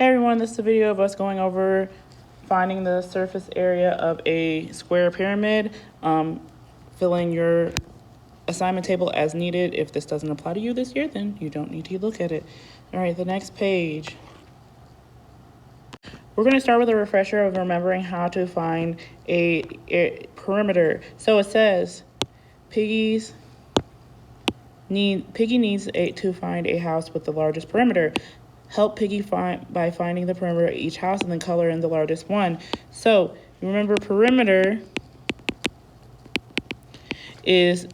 Hey everyone, this is a video of us going over finding the surface area of a square pyramid, filling your assignment table as needed. If this doesn't apply to you this year, then you don't need to look at it. All right, the next page. We're going to start with a refresher of remembering how to find a perimeter. So it says Piggy needs to find a house with the largest perimeter. Help Piggy by finding the perimeter of each house and then color in the largest one. So remember, perimeter is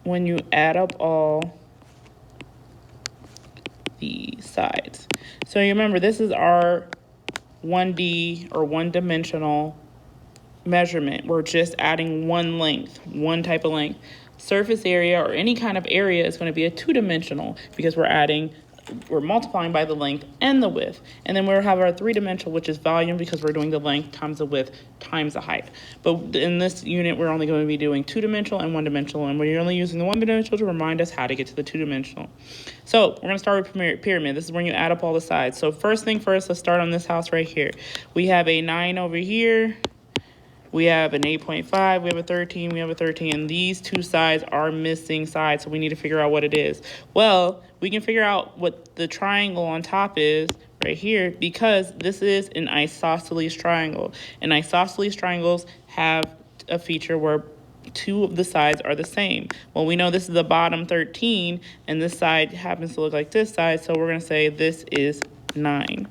when you add up all the sides. So you remember, this is our 1D or one-dimensional measurement. We're just adding one length, one type of length. Surface area or any kind of area is going to be a two-dimensional because we're multiplying by the length and the width. And then we'll have our three-dimensional, which is volume, because we're doing the length times the width times the height. But in this unit, we're only going to be doing two-dimensional and one-dimensional, and we're only using the one-dimensional to remind us how to get to the two-dimensional. So we're going to start with pyramid. This is when you add up all the sides. So first thing first, let's start on this house right here. We have a 9 over here. We have an 8.5, we have a 13, we have a 13, and these two sides are missing sides, so we need to figure out what it is. Well, we can figure out what the triangle on top is right here because this is an isosceles triangle. And isosceles triangles have a feature where two of the sides are the same. Well, we know this is the bottom 13, and this side happens to look like this side, so we're going to say this is 9.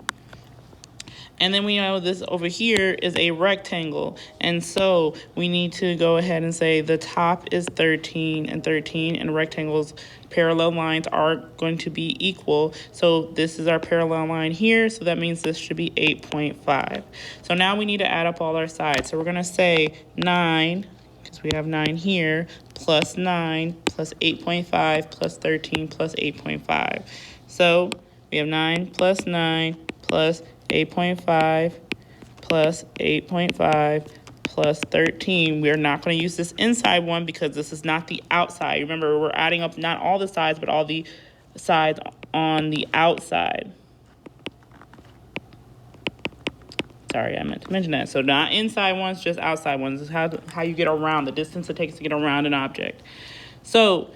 And then we know this over here is a rectangle. And so we need to go ahead and say the top is 13 and 13, and rectangles, parallel lines are going to be equal. So this is our parallel line here. So that means this should be 8.5. So now we need to add up all our sides. So we're going to say 9, because we have 9 here, plus 9 plus 8.5 plus 13 plus 8.5. So we have 9 plus 9 plus 8.5 plus 8.5 plus 13. We are not going to use this inside one because this is not the outside. Remember, we're adding up not all the sides, but all the sides on the outside. Sorry, I meant to mention that. So not inside ones, just outside ones. This is how you get around, the distance it takes to get around an object. So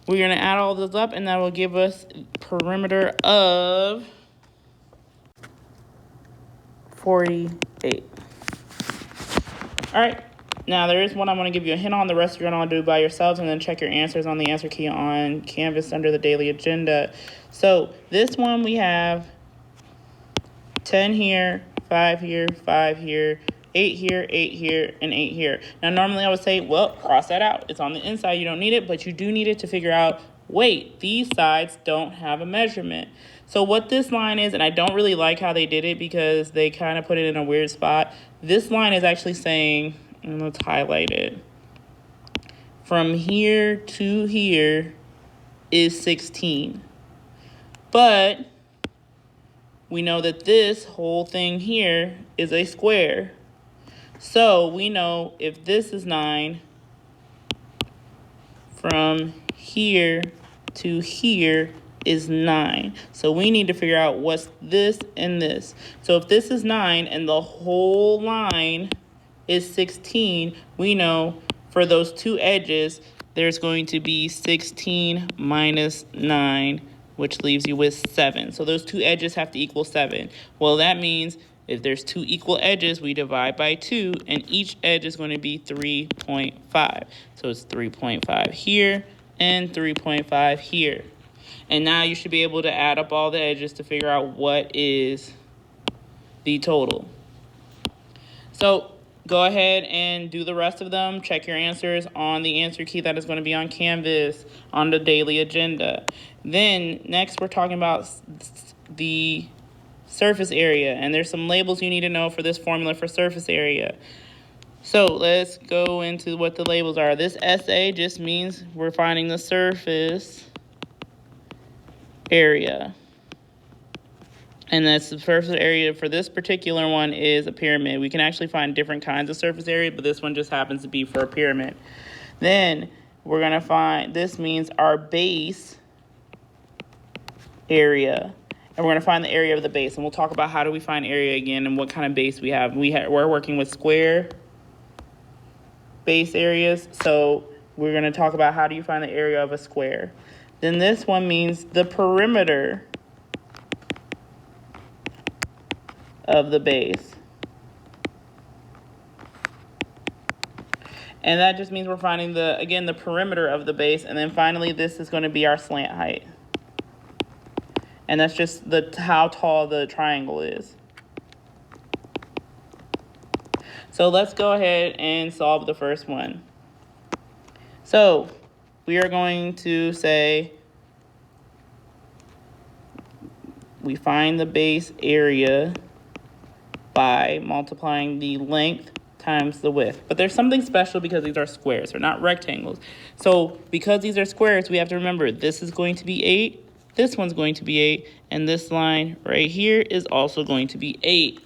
we're going to add all those up, and that will give us perimeter of 48. All right, now there is one I'm going to give you a hint on. The rest you're going to do by yourselves, and then check your answers on the answer key on Canvas under the daily agenda. So this one we have 10 here, 5 here, 5 here, 8 here, 8 here, and 8 here. Now normally I would say, well, cross that out. It's on the inside, you don't need it, but you do need it to figure out, wait, these sides don't have a measurement. So what this line is, and I don't really like how they did it because they kind of put it in a weird spot. This line is actually saying, and let's highlight it, from here to here is 16. But we know that this whole thing here is a square. So we know if this is 9, from here to here is 9. So we need to figure out what's this and this. So if this is 9 and the whole line is 16, we know for those two edges, there's going to be 16 minus 9, which leaves you with 7. So those two edges have to equal 7. Well, that means if there's two equal edges, we divide by 2, and each edge is going to be 3.5. So it's 3.5 here and 3.5 here. And now you should be able to add up all the edges to figure out what is the total. So go ahead and do the rest of them. Check your answers on the answer key that is going to be on Canvas on the daily agenda. Then next we're talking about the surface area. And there's some labels you need to know for this formula for surface area. So let's go into what the labels are. This SA just means we're finding the surface area. And that's the surface area for this particular one is a pyramid. We can actually find different kinds of surface area, but this one just happens to be for a pyramid. Then we're going to find, this means our base area. And we're going to find the area of the base. And we'll talk about how do we find area again and what kind of base we have. We're working with square base areas. So we're going to talk about how do you find the area of a square. Then this one means the perimeter of the base. And that just means we're finding the perimeter of the base. And then finally, this is going to be our slant height. And that's just how tall the triangle is. So let's go ahead and solve the first one. So we are going to say we find the base area by multiplying the length times the width. But there's something special because these are squares, they're not rectangles. So because these are squares, we have to remember this is going to be 8, this one's going to be 8, and this line right here is also going to be 8.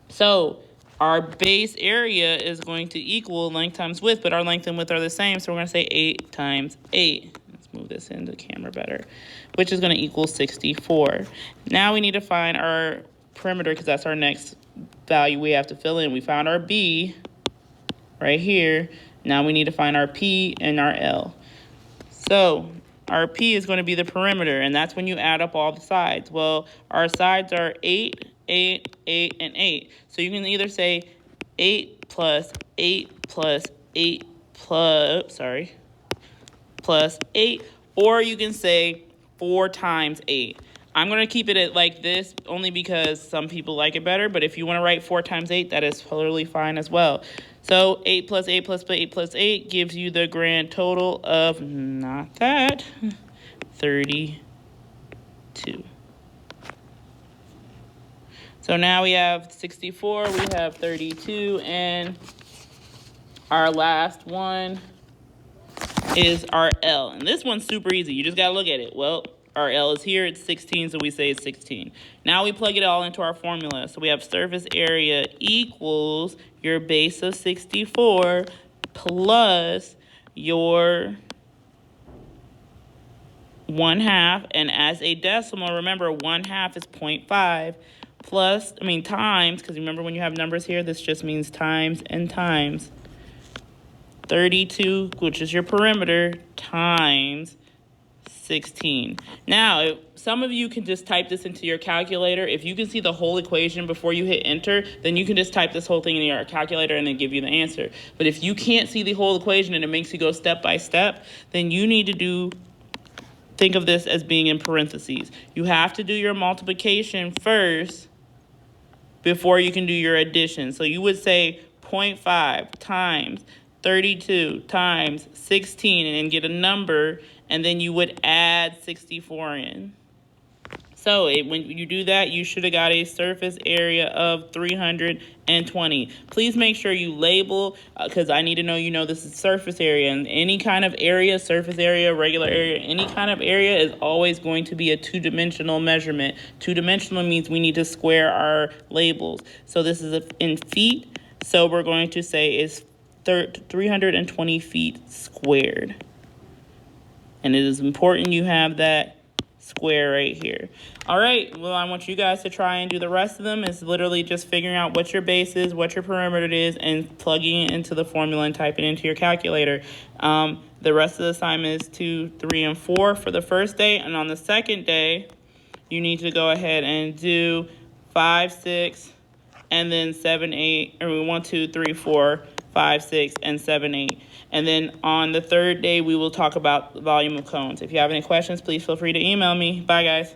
So our base area is going to equal length times width, but our length and width are the same, so we're going to say 8 times 8. Let's move this into the camera better, which is going to equal 64. Now we need to find our perimeter because that's our next value we have to fill in. We found our B right here. Now we need to find our P and our L. So our P is going to be the perimeter, and that's when you add up all the sides. Well, our sides are 8, 8, 8, and 8. So you can either say 8 plus 8 plus 8 plus 8, or you can say 4 times 8. I'm going to keep it at like this only because some people like it better, but if you want to write 4 times 8, that is totally fine as well. So 8 plus 8 plus 8 plus 8 gives you the grand total of, not that, 32. So now we have 64, we have 32, and our last one is our L. And this one's super easy. You just got to look at it. Well, our L is here. It's 16, so we say it's 16. Now we plug it all into our formula. So we have surface area equals your base of 64 plus your 1/2. And as a decimal, remember 1/2 is 0.5 plus, times, because remember when you have numbers here, this just means times and times. 32, which is your perimeter, times 16. Now, some of you can just type this into your calculator. If you can see the whole equation before you hit enter, then you can just type this whole thing in your calculator and then give you the answer. But if you can't see the whole equation and it makes you go step by step, then you need to think of this as being in parentheses. You have to do your multiplication first before you can do your addition. So you would say 0.5 times 32 times 16 and then get a number, and then you would add 64 in. So when you do that, you should have got a surface area of 320. Please make sure you label, because I need to know you know this is surface area. And any kind of area, surface area, regular area, any kind of area is always going to be a two-dimensional measurement. Two-dimensional means we need to square our labels. So this is in feet, so we're going to say it's 320 feet squared. And it is important you have that square right here. All right, well, I want you guys to try and do the rest of them. It's literally just figuring out what your base is, what your perimeter is, and plugging it into the formula and typing it into your calculator. The rest of the assignment is 2, 3, and 4 for the first day. And on the second day, you need to go ahead and do 5, 6, and then 7, 8, or 1, 2, 3, 4, 5, 6, and 7, 8. And then on the third day, we will talk about the volume of cones. If you have any questions, please feel free to email me. Bye, guys.